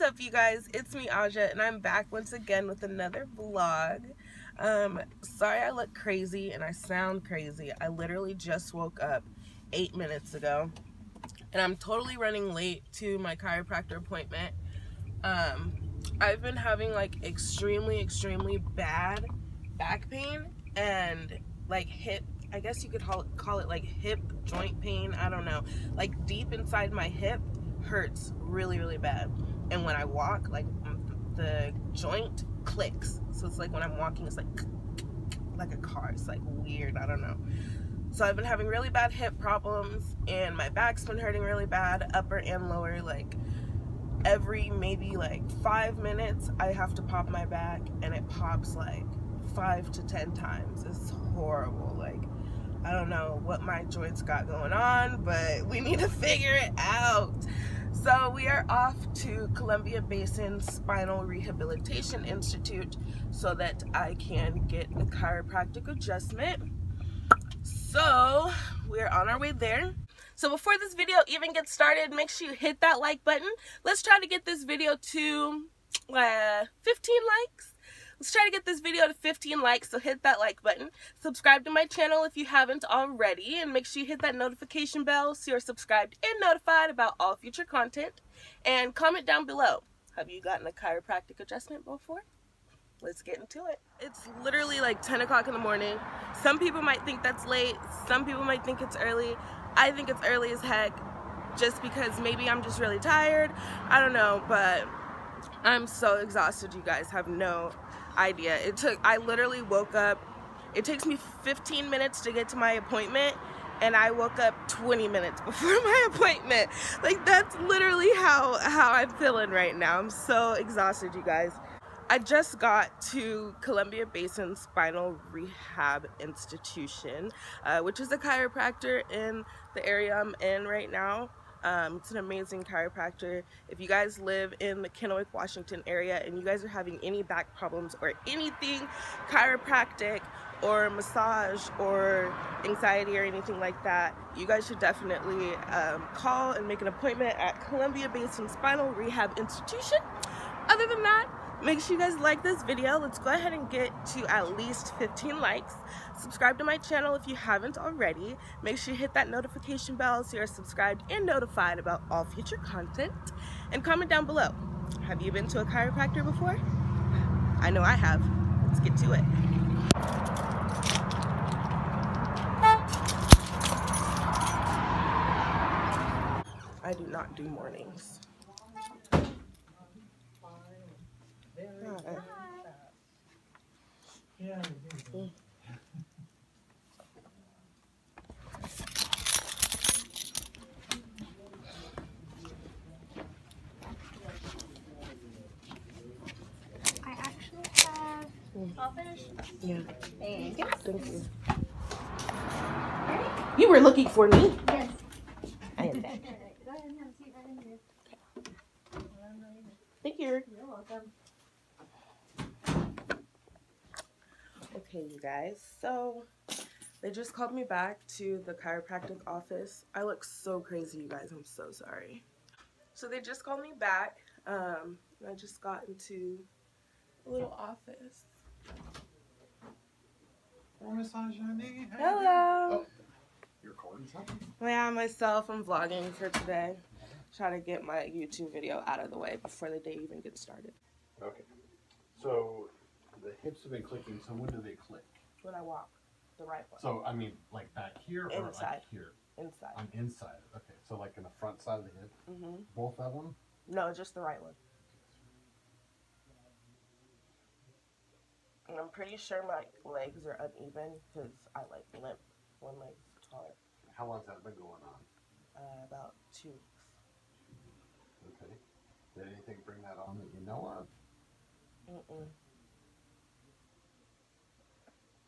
up, you guys? It's me, Aja, and I'm back once again with another vlog. Sorry I look crazy and I sound crazy. I literally just woke up 8 minutes ago, and I'm totally running late to my chiropractor appointment. I've been having like extremely bad back pain and like hip, I guess you could call it like hip joint pain. I don't know, like deep inside my hip hurts really bad, and when I walk, like the joint clicks, so it's like when I'm walking it's like a car. It's like weird, I don't know. So I've been having really bad hip problems, and my back's been hurting really bad, upper and lower. Like every maybe like 5 minutes I have to pop my back, and it pops like 5 to 10 times. It's horrible. Like, I don't know what my joints got going on, but we need to figure it out. So we are off to Columbia Basin Spinal Rehabilitation Institute so that I can get a chiropractic adjustment. So we're on our way there. So before this video even gets started, make sure you hit that like button. Let's try to get this video to 15 likes. Let's try to get this video to 15 likes, so hit that like button. Subscribe to my channel if you haven't already, and make sure you hit that notification bell so you're subscribed and notified about all future content. And comment down below, have you gotten a chiropractic adjustment before? Let's get into it. It's literally like 10 o'clock in the morning. Some people might think that's late, some people might think it's early. I think it's early as heck, just because maybe I'm just really tired. I don't know, but I'm so exhausted, you guys have no idea. I literally woke up, it takes me 15 minutes to get to my appointment, and I woke up 20 minutes before my appointment. Like, that's literally how I'm feeling right now. I'm so exhausted, you guys. I just got to Columbia Basin Spinal Rehab Institution, which is a chiropractor in the area I'm in right now. It's an amazing chiropractor. If you guys live in the Kennewick, Washington area, and you guys are having any back problems or anything chiropractic or massage or anxiety or anything like that, you guys should definitely call and make an appointment at Columbia Basin Spinal Rehab Institution. Other than that, make sure you guys like this video. Let's go ahead and get to at least 15 likes. Subscribe to my channel if you haven't already. Make sure you hit that notification bell so you're subscribed and notified about all future content. And comment down below, have you been to a chiropractor before? I know I have. Let's get to it. I do not do mornings. Yeah. I actually have. I'll finish. Yeah. Thank you. Thank you. You were looking for me? Yes. I am back. Go ahead and have a seat right in here. Thank you. You're welcome. Okay, you guys, so they just called me back to the chiropractic office. I look so crazy, you guys. I'm so sorry. So they just called me back. And I just got into a little office. Hello. Oh, you're recording something? Yeah, myself. I'm vlogging for today. Trying to get my YouTube video out of the way before the day even gets started. Okay. So the hips have been clicking. So when do they click? When I walk, the right one. So I mean, like back here or Inside. like here? Inside. On inside. Okay. So like in the front side of the hip. Both of them. No, just the right one. And I'm pretty sure my legs are uneven because I like limp. One leg's taller. How long's that been going on? About 2 weeks. Okay. Did anything bring that on that you know of?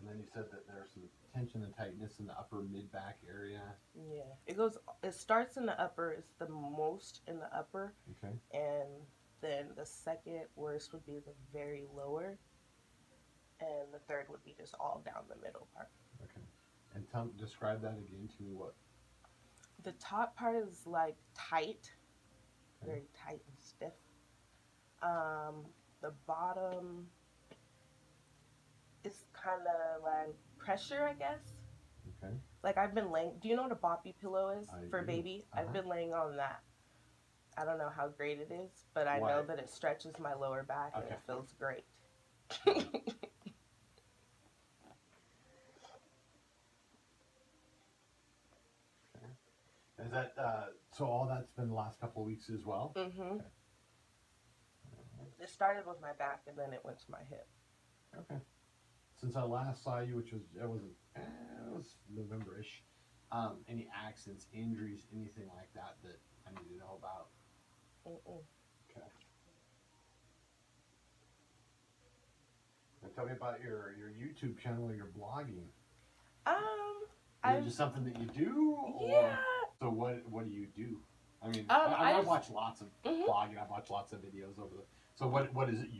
And then you said that there's some tension and tightness in the upper mid-back area. Yeah. It starts in the upper. It's the most in the upper. Okay. And then the second worst would be the very lower. And the third would be just all down the middle part. Okay. And describe that again to me. What? The top part is like tight. Very tight and stiff. The bottom is kind of like pressure, I guess. Okay. Like I've been laying. Do you know what a boppy pillow is for do. baby? Uh-huh. I've been laying on that. I don't know how great it is, but I know that it stretches my lower back and it feels great. Is that so? All that's been the last couple of weeks as well. Mm-hmm. Okay. It started with my back and then it went to my hip. Okay. Since I last saw you, which was it was November-ish, any accidents, injuries, anything like that that I need to know about? Mm-mm. Okay. Now tell me about your YouTube channel or your blogging. Is it just something that you do? Or, yeah. So what do you do? I mean, I watch lots of blogging. I've watched lots of videos over the. So what is it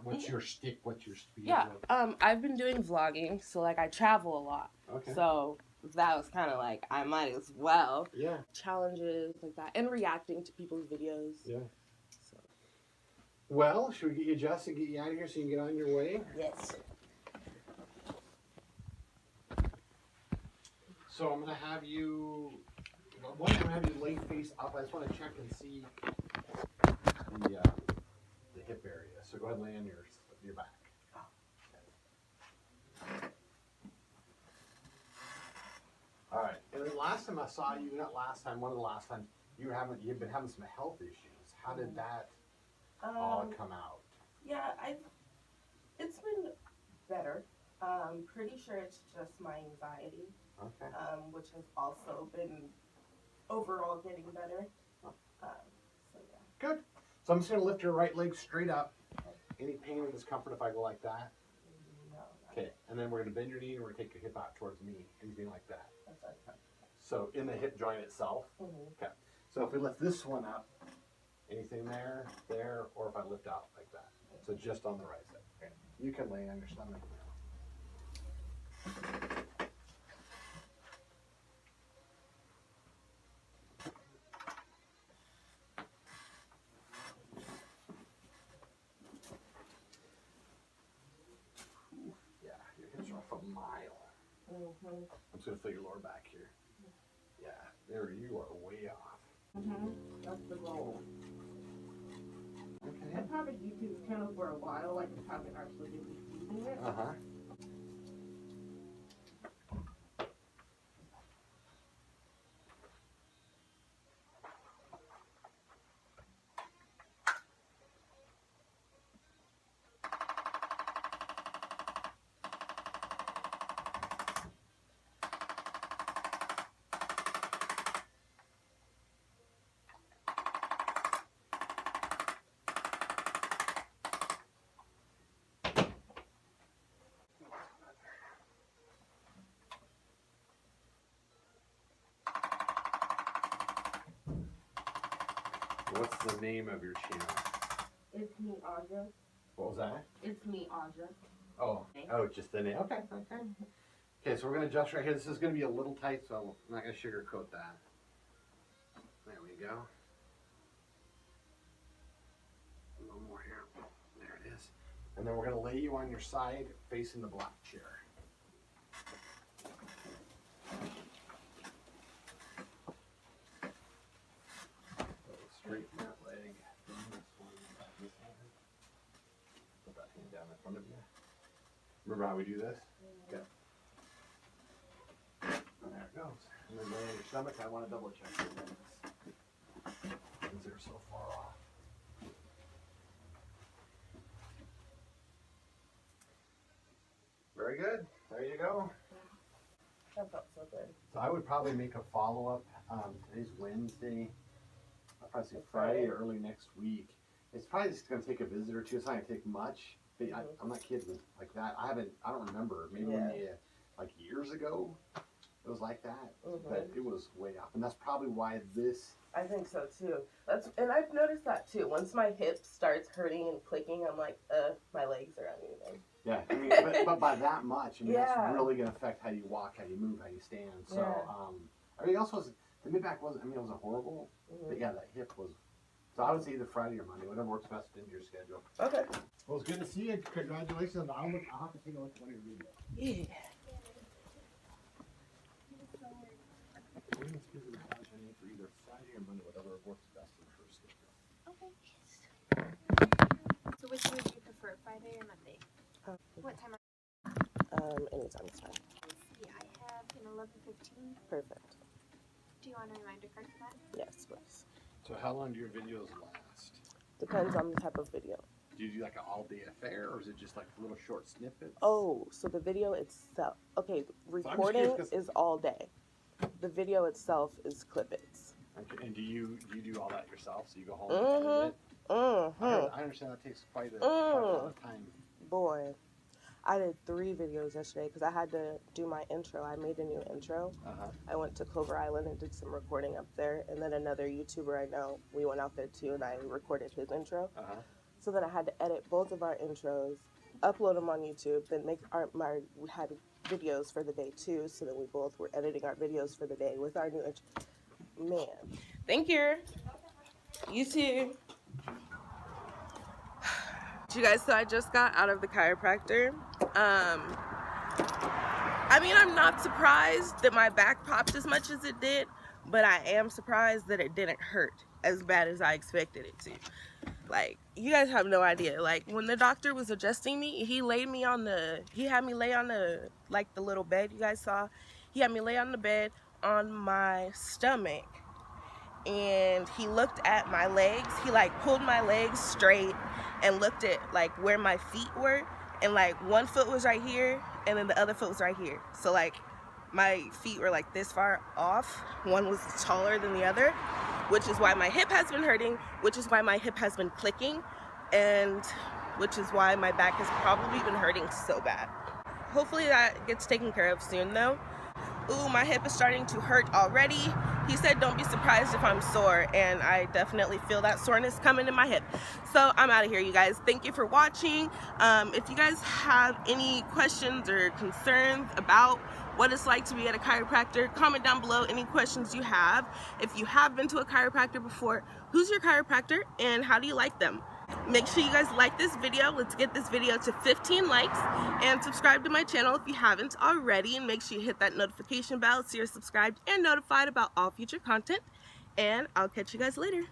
what's your shtick? What's your speed? Yeah. I've been doing vlogging, so like I travel a lot. Okay. So that was kind of like I might as well. Yeah. Challenges like that and reacting to people's videos. Yeah. So. Well, should we get you adjusted and get you out of here so you can get on your way? Yes. So I'm gonna have you. One, I'm gonna have you lay face up. I just want to check and see the hip area. So go ahead and lay on your back. All right. And then last time I saw you, not last time, one of the last times, you've been having some health issues. How did that all come out? Yeah, it's been better. Pretty sure it's just my anxiety. Okay. Which has also been overall getting better. So yeah. Good. So I'm just gonna lift your right leg straight up. Any pain or discomfort if I go like that? No. Okay. And then we're gonna bend your knee and we're gonna take your hip out towards me. Anything like that. That's okay. So in the hip joint itself. Mm-hmm. Okay. So if we lift this one up, anything there, or if I lift out like that. So just on the right side. Okay. You can lay on your stomach now. Yeah, your hips are off a mile. Mm-hmm. I'm just gonna feel your lower back here. Yeah, there you are way off. Mm-hmm. That's the goal. Okay. I've had a YouTube channel for a while, like I haven't actually been using it. Uh-huh. What's the name of your channel? It's me, Audra. What was that? It's me, Audra. Oh, just the name. Okay. Okay, so we're going to adjust right here. This is going to be a little tight, so I'm not going to sugarcoat that. There we go. A little more here. There it is. And then we're going to lay you on your side facing the black chair. Straighten that leg. Put that hand down in front of you. Remember how we do this? Okay. And there it goes. And then lay on your stomach. I want to double check your legs. Since they're so far off. Very good. There you go. That felt so good. So I would probably make a follow-up. Today's Wednesday. I'll probably say Friday or early next week. It's probably just going to take a visit or two. It's not going to take much. But I'm not kidding like that. I don't remember. Maybe like years ago, it was like that. But it was way up. And that's probably why this. I think so too. And I've noticed that too. Once my hip starts hurting and clicking, I'm like, my legs are uneven. Yeah, I mean, but by that much, I mean, it's really going to affect how you walk, how you move, how you stand. So, everything else was, the mid-back wasn't, I mean, it wasn't horrible, but yeah, that hip was So I would say either Friday or Monday, whatever works best into your schedule. Okay. Well, it's good to see you. Congratulations. I'll have to take a look at one of your videos. Yeah. We're going to schedule the class for either Friday or Monday, whatever works best in her schedule. Okay. So which would you prefer, Friday or Monday? What time? Anytime is fine. Yeah, I have an 11:15. Perfect. Do you want a reminder card for that? Yes, please. So how long do your videos last? Depends on the type of video. Do you do like an all-day affair, or is it just like little short snippets? Oh, so the video itself. Okay, recording is all day. The video itself is clip-its. Okay, and do you do all that yourself? So you go home and edit it? I understand that takes quite a lot of time. Boy, I did 3 videos yesterday because I had to do my intro. I made a new intro. I went to Clover Island and did some recording up there, and then another YouTuber I know, we went out there too, and I recorded his intro. So then I had to edit both of our intros, upload them on YouTube, then we had videos for the day too, so then we both were editing our videos for the day with our new intro. Man. Thank you. You too. You guys, so I just got out of the chiropractor. I mean, I'm not surprised that my back popped as much as it did, but I am surprised that it didn't hurt as bad as I expected it to. Like, you guys have no idea. Like, when the doctor was adjusting me, he had me lay on the, like, the little bed you guys saw. He had me lay on the bed on my stomach, and he looked at my legs. He, like, pulled my legs straight and looked at, like, where my feet were, and, like, one foot was right here, and then the other foot was right here. So, like, my feet were, like, this far off. One was taller than the other, which is why my hip has been hurting, which is why my hip has been clicking, and which is why my back has probably been hurting so bad. Hopefully that gets taken care of soon, though. Ooh, my hip is starting to hurt already. He said don't be surprised if I'm sore, and I definitely feel that soreness coming in my hip. So I'm out of here, you guys. Thank you for watching. If you guys have any questions or concerns about what it's like to be at a chiropractor, comment down below any questions you have. If you have been to a chiropractor before, who's your chiropractor and how do you like them? Make sure you guys like this video. Let's get this video to 15 likes, and subscribe to my channel if you haven't already, and make sure you hit that notification bell so you're subscribed and notified about all future content, and I'll catch you guys later.